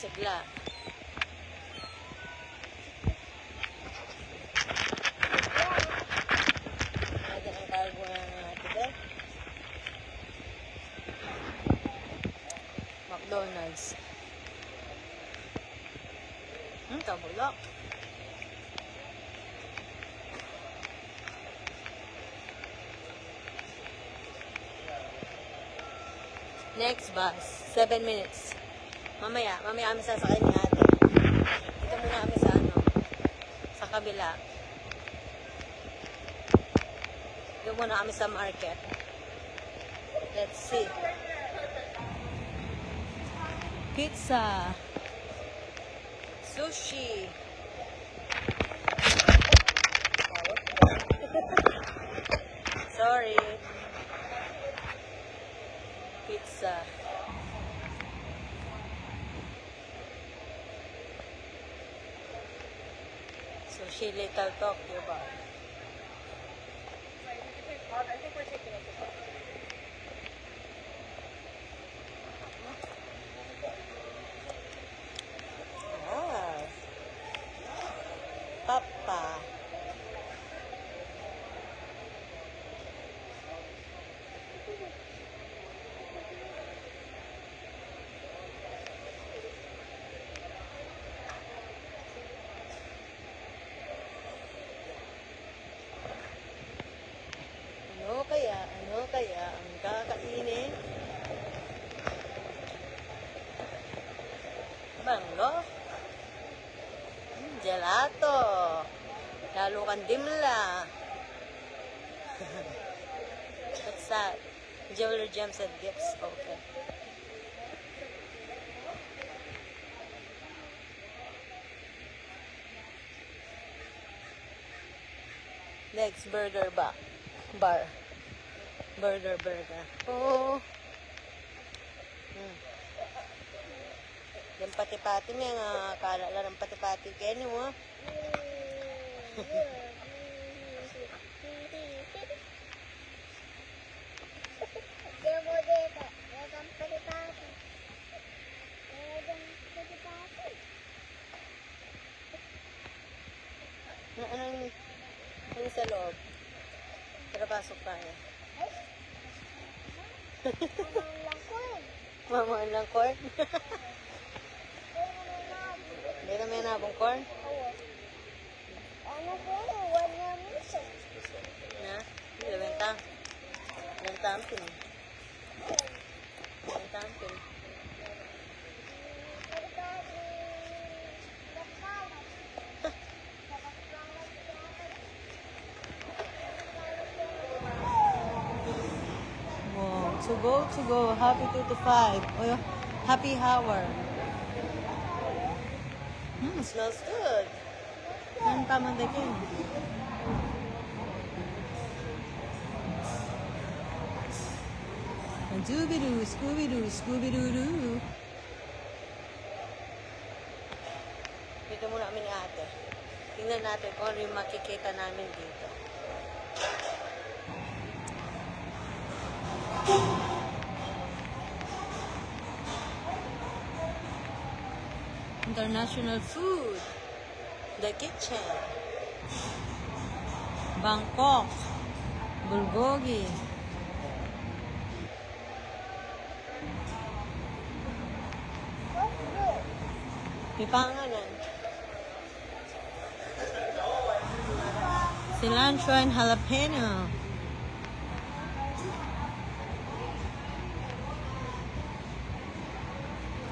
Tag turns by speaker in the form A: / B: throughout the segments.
A: sigla. Ada ang cargo ng today. McDonald's. Tabulok. Next bus, 7 minutes. Mamaya kami sasakay ni ate. Dito muna kami sa sa kabila. Dito muna kami sa market. Let's see. Pizza. Sushi. Sorry. Pizza. Sushi Little Tokyo ba? Papa. Ano kaya ang kakainin? Banglo? Gelato. Lalo kang dimla. What's that? Jewelry, gems, and gifts. Okay. Next, burger bar. Burger. Oh. Yung pati-pati may nga akala lang ng pati-pati kaya mo. Ano sa loob? Tara, pasok tayo. Mamaan lang corn. Hindi na may nabong corn?
B: Ano ko? Wala misa.
A: Na? Hindi, bentang. Bentampin. To go. Happy 2 to 5. Oh, happy hour. Smells good. Yan tamang dakin. Doobidoo, Scooby-Doo. Dito muna kami ni ate. Tingnan natin kung ano yung makikita namin dito. International food. The kitchen. Bangkok. Bulgogi. Pipanganan. Cilantro and jalapeno.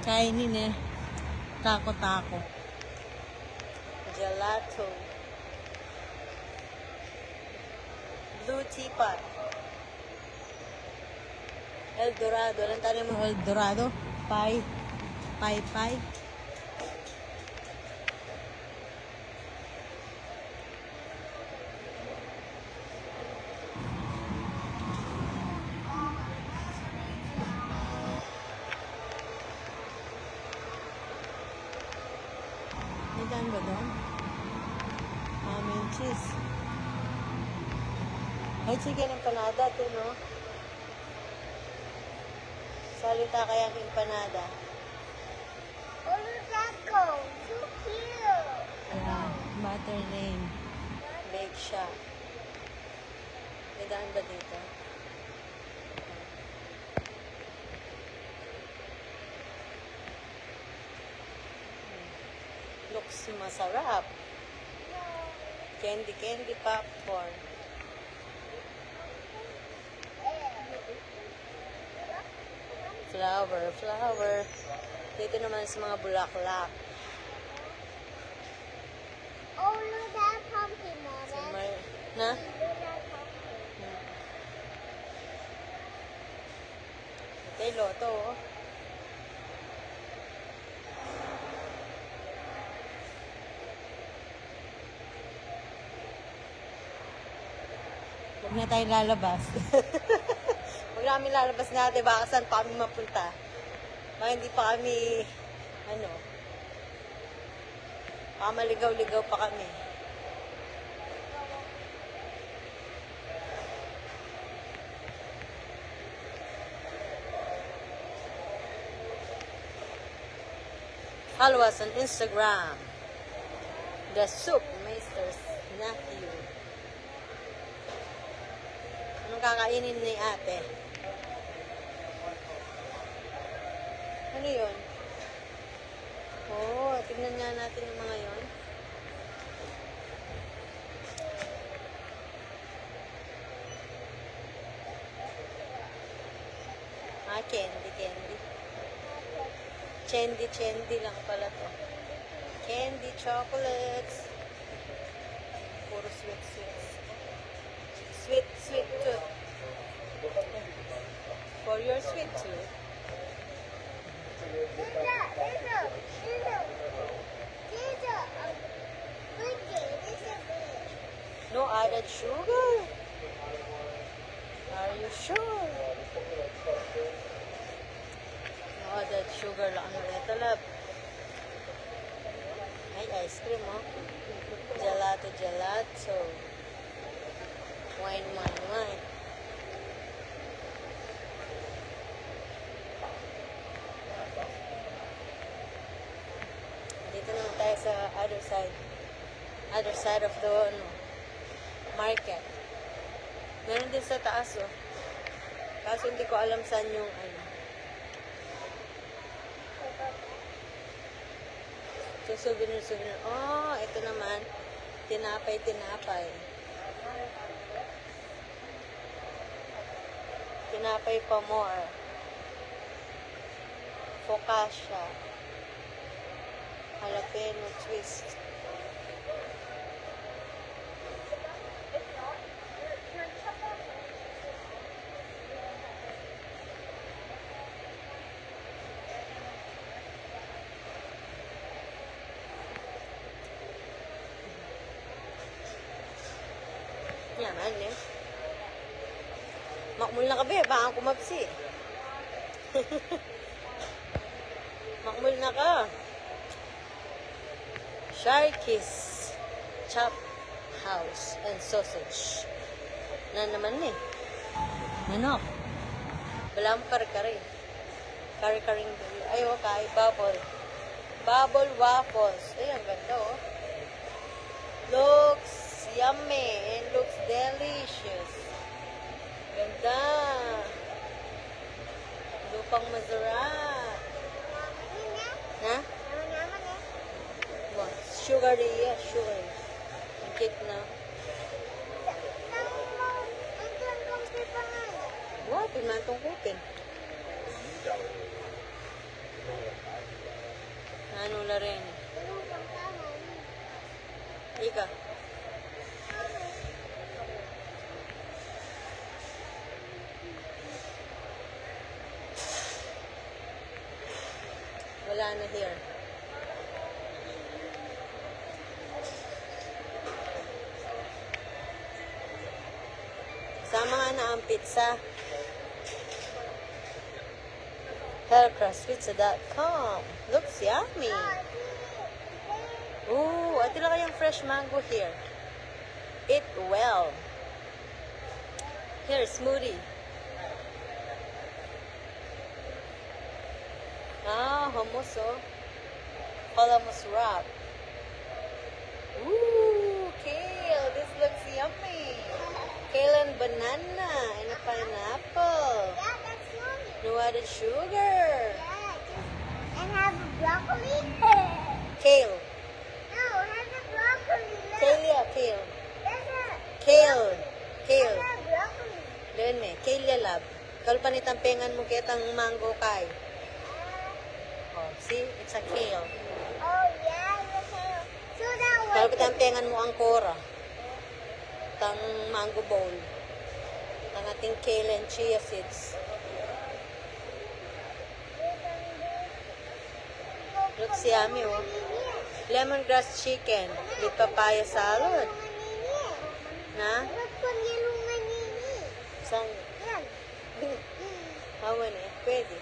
A: Kainin eh. Tako. Gelato. Blue teapot. El Dorado. Alam tayo mo El Dorado? Pie. Daan ba doon? Ham and cheese. Ay, chicken empanada ito, no? Salita kaya ang empanada. Butter Lane. Bake shop. May daan ba dito? Looks masarap. Candy popcorn. Flower. Dito naman sa mga bulaklak.
B: Oh, look that pumpkin, Mom.
A: Sa na?
B: Look that pumpkin.
A: Ito yung loto, oh. Huwag na tayo lalabas. Huwag na kami lalabas natin. Baka saan pa kami mapunta. Baka hindi pa kami, baka maligaw-ligaw pa kami. Follow us on Instagram. The Soup Master's Nephew. Anong kakainin ni ate? Ano yun? Oh, tignan nga natin yung mga yon. Candy. Candy lang pala to. Candy chocolates. Puro sweet. Sweet tooth. For your sweet tooth. No added sugar. Are you sure? No added sugar lang ano ito, love. Ay, ice cream, oh. Gelato. Wine. Dito naman tayo sa other side of the market. Meron din sa taas, oh. Kaso hindi ko alam saan yung So, souvenir. Oh, ito naman. Tinapay. Tinapay pa more. Focaccia. Jalapeno twist. Yaman, eh. Makmul na ka, be. Baka kumapsi. Makmul na ka. Sharky's Chop House and Sausage. Na naman, eh. Manok. Balampar kare. Kare-karing. Ay, okay. Bubble waffles. Ay, ang ganda, oh. Looks yummy and looks delicious. Ganda. Lupang masarap. Ha? What? Sugary, yeah, sugary. Ang cake na. What? Pinatong kupin. Ano la rin? Ika. Wala na here. Sama nga na ang pizza. Hellcrustpizza.com. Looks yummy. Ooh, ito lang kayang fresh mango here. Eat well. Here, smoothie. Ah, hummus, oh. Hummus wrap. Ooh. yummy. Kale and banana and a pineapple.
B: Yeah, that's yummy.
A: No added sugar.
B: Yeah, and have a broccoli.
A: Kale.
B: No, have a broccoli. Look.
A: Kale, yeah, kale.
B: There's a
A: Kale. Kale.
B: there's a broccoli.
A: Doon me. Kale ya lab. Kalpanit ang pengan mo kitang mango kay. Oh, see? It's a kale.
B: Oh yeah, you can. So that was.
A: Kalpanit ang pengan mo ang kora. Tang mango bowl. Tang ating kale and chia seeds. Looks yummy, oh. Lemongrass chicken with papaya salad. Na? Saan? Hawan eh. Pwede.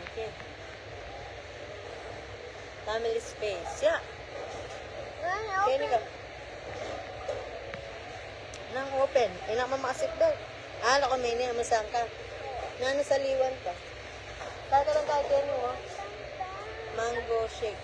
A: Okay. Family space. Yeah. Kaya ka. Nang open. Inak mamasip daw. Ala ko may niya. Masang ka. Nano sa liwan ka. Kaya ka lang kaya mo, oh. Mango shake.